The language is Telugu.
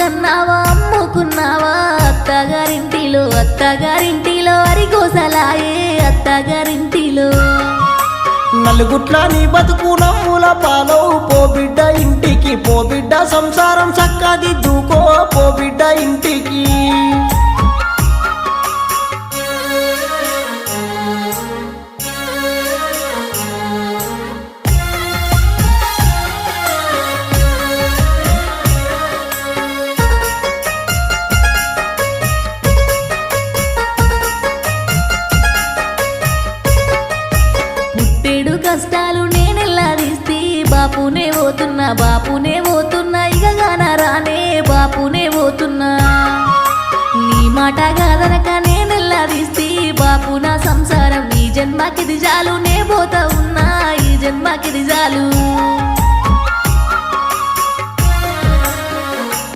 కన్నావా అమ్ముకున్నావా అత్తగారింటిలో అరిగోసలాయే అత్తగారింటిలో నలుగుట్ల నీ బతుకు నమ్ముల పాలవు పో బిడ్డ ఇంటికి పో బిడ్డ సంసారం చక్కదిద్దుకో పో బిడ్డ ఇంటికి కష్టాలు నేనెల్లాదిస్తే బాపునే పోతున్నా ఇక గానరానే బాపునే పోతున్నా నీ మాట కాదనక నేనెల్లాదిస్తే బాపు నా సంసారం ఈ జన్మకిది చాలు నే పోతా ఉన్నా ఈ జన్మకిది చాలు